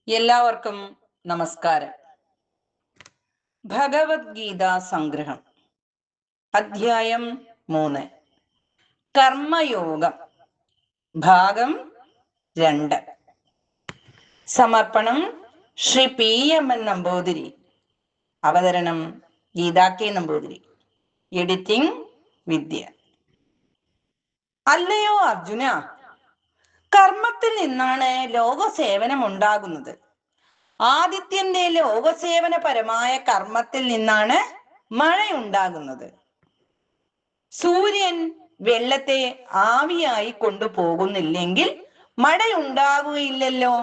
എല്ലാവർക്കും നമസ്കാരം. ഭഗവത്ഗീത സംഗ്രഹം അധ്യായം 3 കർമ്മയോഗം ഭാഗം 2. സമർപ്പണം ശ്രീ PM നമ്പൂതിരി. അവതരണം ഗീതാ കെ നമ്പൂതിരി. എഡിറ്റിംഗ് വിദ്യ. അല്ലയോ അർജുന, കർമ്മത്തിൽ നിന്നാണ് ലോകസേവനം ഉണ്ടാകുന്നത്. ആദിത്യന്റെ ലോകസേവനപരമായ കർമ്മത്തിൽ നിന്നാണ് മഴയുണ്ടാകുന്നത്. സൂര്യൻ വെള്ളത്തെ ആവിയായി കൊണ്ടുപോകുന്നില്ലെങ്കിൽ മഴയുണ്ടാകുകയില്ലല്ലോ.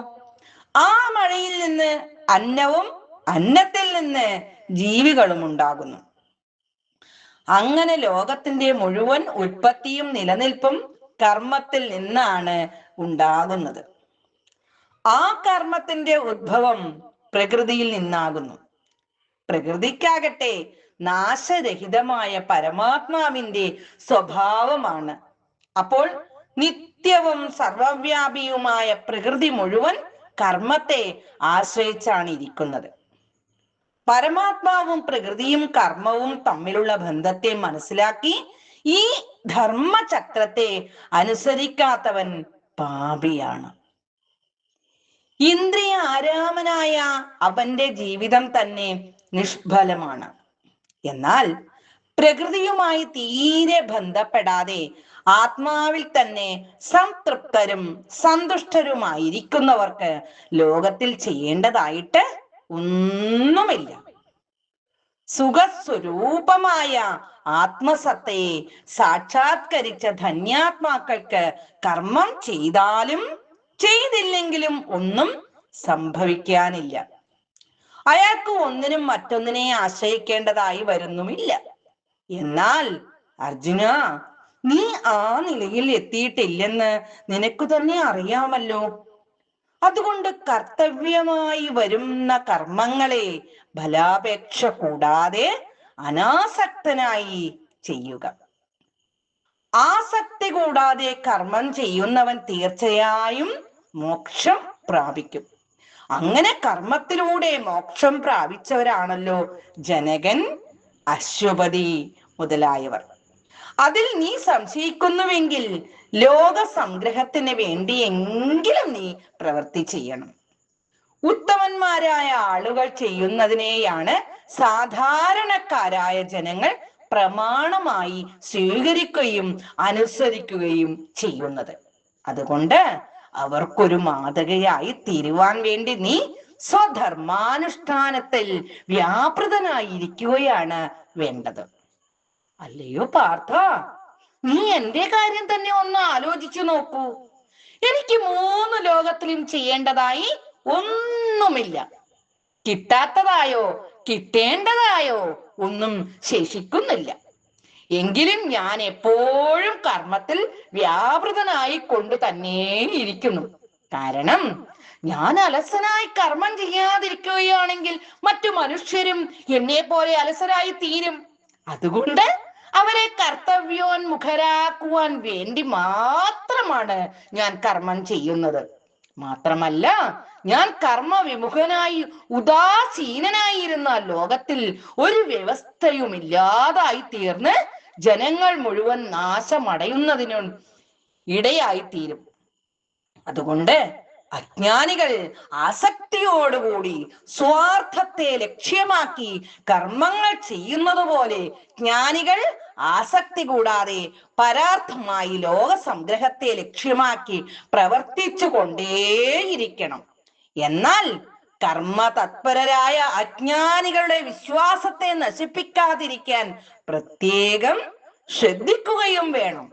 ആ മഴയിൽ നിന്ന് അന്നവും അന്നത്തിൽ നിന്ന് ജീവികളും ഉണ്ടാകുന്നു. അങ്ങനെ ലോകത്തിന്റെ മുഴുവൻ ഉൽപ്പത്തിയും നിലനിൽപ്പും കർമ്മത്തിൽ നിന്നാണ് ഉണ്ടാകുന്നത്. ആ കർമ്മത്തിന്റെ ഉദ്ഭവം പ്രകൃതിയിൽ നിന്നാകുന്നു. പ്രകൃതിക്കാകട്ടെ നാശരഹിതമായ പരമാത്മാവിന്റെ സ്വഭാവമാണ്. അപ്പോൾ നിത്യവും സർവവ്യാപിയുമായ പ്രകൃതി മുഴുവൻ കർമ്മത്തെ ആശ്രയിച്ചാണ് ഇരിക്കുന്നത്. പരമാത്മാവും പ്രകൃതിയും കർമ്മവും തമ്മിലുള്ള ബന്ധത്തെ മനസ്സിലാക്കി ഈ ധർമ്മചക്രത്തെ അനുസരിക്കാത്തവൻ പാപിയാണ്. ഇന്ദ്രിയ ആരാമനായ അവന്റെ ജീവിതം തന്നെ നിഷ്ഫലമാണ്. എന്നാൽ പ്രകൃതിയുമായി തീരെ ബന്ധപ്പെടാതെ ആത്മാവിൽ തന്നെ സംതൃപ്തരും സന്തുഷ്ടരുമായിരിക്കുന്നവർക്ക് ലോകത്തിൽ ചെയ്യേണ്ടതായിട്ട് ഒന്നുമില്ല. സുഖസ്വരൂപമായ ആത്മസത്തയെ സാക്ഷാത്കരിച്ച ധന്യാത്മാക്കൾക്ക് കർമ്മം ചെയ്താലും ചെയ്തില്ലെങ്കിലും ഒന്നും സംഭവിക്കാനില്ല. അയാൾക്ക് ഒന്നിനും മറ്റൊന്നിനെ ആശ്രയിക്കേണ്ടതായി വരുന്നുമില്ല. എന്നാൽ അർജുന, നീ ആ നിലയിൽ എത്തിയിട്ടില്ലെന്ന് നിനക്ക് തന്നെ അറിയാമല്ലോ. അതുകൊണ്ട് കർത്തവ്യമായി വരുന്ന കർമ്മങ്ങളെ ഫലാപേക്ഷ കൂടാതെ അനാസക്തനായി ചെയ്യുക. ആസക്തി കൂടാതെ കർമ്മം ചെയ്യുന്നവൻ തീർച്ചയായും മോക്ഷം പ്രാപിക്കും. അങ്ങനെ കർമ്മത്തിലൂടെ മോക്ഷം പ്രാപിച്ചവരാണല്ലോ ജനകൻ, അശ്വപതി മുതലായവർ. അതിൽ നീ സംശയിക്കുന്നുവെങ്കിൽ ലോക സംഗ്രഹത്തിന് വേണ്ടിയെങ്കിലും നീ പ്രവൃത്തി ചെയ്യണം. ഉത്തമന്മാരായ ആളുകൾ ചെയ്യുന്നതിനെയാണ് സാധാരണക്കാരായ ജനങ്ങൾ പ്രമാണമായി സ്വീകരിക്കുകയും അനുസരിക്കുകയും ചെയ്യുന്നത്. അതുകൊണ്ട് അവർക്കൊരു മാതൃകയായി തീരുവാൻ വേണ്ടി നീ സ്വധർമാനുഷ്ഠാനത്തിൽ വ്യാപൃതനായിരിക്കുകയാണ് വേണ്ടത്. അല്ലയോ പാർത്ഥ, നീ എന്റെ കാര്യം തന്നെ ഒന്ന് ആലോചിച്ചു നോക്കൂ. എനിക്ക് 3 ലോകത്തിലും ചെയ്യേണ്ടതായി ഒന്നുമില്ല. കിട്ടാത്തതായോ കിട്ടേണ്ടതായോ ഒന്നും ശേഷിക്കുന്നില്ല. എങ്കിലും ഞാൻ എപ്പോഴും കർമ്മത്തിൽ വ്യാപൃതനായി കൊണ്ട് തന്നെ ഇരിക്കുന്നു. കാരണം ഞാൻ അലസനായി കർമ്മം ചെയ്യാതിരിക്കുകയാണെങ്കിൽ മറ്റു മനുഷ്യരും എന്നെ പോലെ അലസരായി തീരും. അതുകൊണ്ട് അവരെ കർത്തവ്യോന്മുഖരാക്കുവാൻ വേണ്ടി മാത്രമാണ് ഞാൻ കർമ്മം ചെയ്യുന്നത്. മാത്രമല്ല, ഞാൻ കർമ്മവിമുഖനായി ഉദാസീനനായിരുന്ന ലോകത്തിൽ ഒരു വ്യവസ്ഥയുമില്ലാതായി തീർന്ന് ജനങ്ങൾ മുഴുവൻ നാശമടയുന്നതിനും ഇടയായിത്തീരും. അതുകൊണ്ട് അജ്ഞാനികൾ ആസക്തിയോടുകൂടി സ്വാർത്ഥത്തെ ലക്ഷ്യമാക്കി കർമ്മങ്ങൾ ചെയ്യുന്നത് പോലെ ജ്ഞാനികൾ ആസക്തി കൂടാതെ പരാർത്ഥമായി ലോക സംഗ്രഹത്തെ ലക്ഷ്യമാക്കി പ്രവർത്തിച്ചു കൊണ്ടേയിരിക്കണം. എന്നാൽ കർമ്മ തത്പരരായ അജ്ഞാനികളുടെ വിശ്വാസത്തെ നശിപ്പിക്കാതിരിക്കാൻ പ്രത്യേകം ശ്രദ്ധിക്കുകയും വേണം.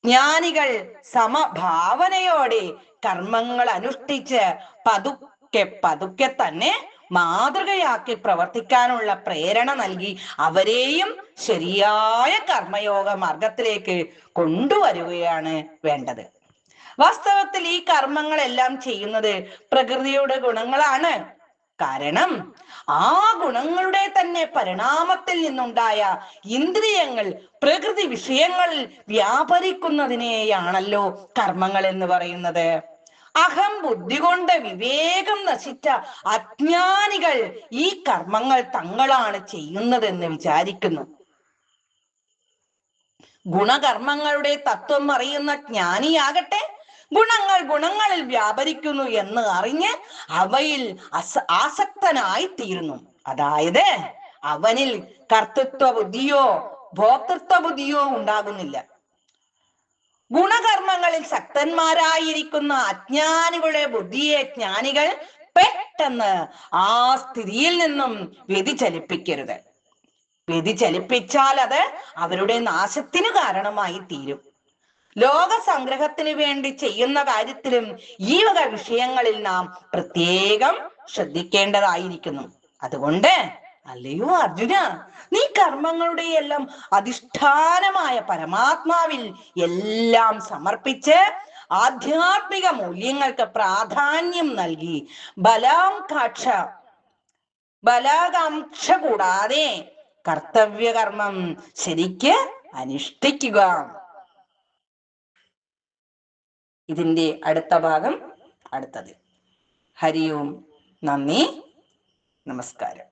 ജ്ഞാനികൾ സമഭാവനയോടെ കർമ്മങ്ങൾ അനുഷ്ഠിച്ച് പതുക്കെ പതുക്കെ തന്നെ മാതൃകയാക്കി പ്രവർത്തിക്കാനുള്ള പ്രേരണ നൽകി അവരെയും ശരിയായ കർമ്മയോഗ മാർഗത്തിലേക്ക് കൊണ്ടുവരികയാണ് വേണ്ടത്. വാസ്തവത്തിൽ ഈ കർമ്മങ്ങളെല്ലാം ചെയ്യുന്നത് പ്രകൃതിയുടെ ഗുണങ്ങളാണ്. കാരണം ആ ഗുണങ്ങളുടെ തന്നെ പരിണാമത്തിൽ നിന്നുണ്ടായ ഇന്ദ്രിയങ്ങൾ പ്രകൃതി വിഷയങ്ങളിൽ വ്യാപരിക്കുന്നതിനെയാണല്ലോ കർമ്മങ്ങൾ എന്ന് പറയുന്നത്. അഹം ബുദ്ധി കൊണ്ട് വിവേകം നശിച്ച അജ്ഞാനികൾ ഈ കർമ്മങ്ങൾ തങ്ങളാണ് ചെയ്യുന്നതെന്ന് വിചാരിക്കുന്നു. ഗുണകർമ്മങ്ങളുടെ തത്വം അറിയുന്ന ജ്ഞാനിയാകട്ടെ ഗുണങ്ങൾ ഗുണങ്ങളിൽ വ്യാപരിക്കുന്നു എന്ന് അറിഞ്ഞ് അവയിൽ ആസക്തനായി തീരുന്നു. അതായത് അവനിൽ കർത്തൃത്വ ബുദ്ധിയോ ഭോക്തൃത്വ ബുദ്ധിയോ ഉണ്ടാകുന്നില്ല. ഗുണകർമ്മങ്ങളിൽ ശക്തന്മാരായിരിക്കുന്ന അജ്ഞാനികളുടെ ബുദ്ധിയെ ജ്ഞാനികൾ പെട്ടെന്ന് ആ സ്ഥിതിയിൽ നിന്നും വ്യതിചലിപ്പിക്കരുത്. വ്യതിചലിപ്പിച്ചാൽ അത് അവരുടെ നാശത്തിന് കാരണമായി തീരും. ലോക സംഗ്രഹത്തിന് വേണ്ടി ചെയ്യുന്ന കാര്യത്തിലും ഈ വക വിഷയങ്ങളിൽ നാം പ്രത്യേകം ശ്രദ്ധിക്കേണ്ടതായിരിക്കുന്നു. അതുകൊണ്ട് അല്ലയോ അർജുന, നീ കർമ്മങ്ങളുടെ എല്ലാം അധിഷ്ഠാനമായ പരമാത്മാവിൽ എല്ലാം സമർപ്പിച്ച് ആധ്യാത്മിക മൂല്യങ്ങൾക്ക് പ്രാധാന്യം നൽകി ബലാകാംക്ഷ കൂടാതെ കർത്തവ്യകർമ്മം ശരിക്ക് അനുഷ്ഠിക്കുക. ഇതിന്റെ അടുത്ത ഭാഗം അടുത്തത്. ഹരി ഓം. നന്ദി, നമസ്കാരം.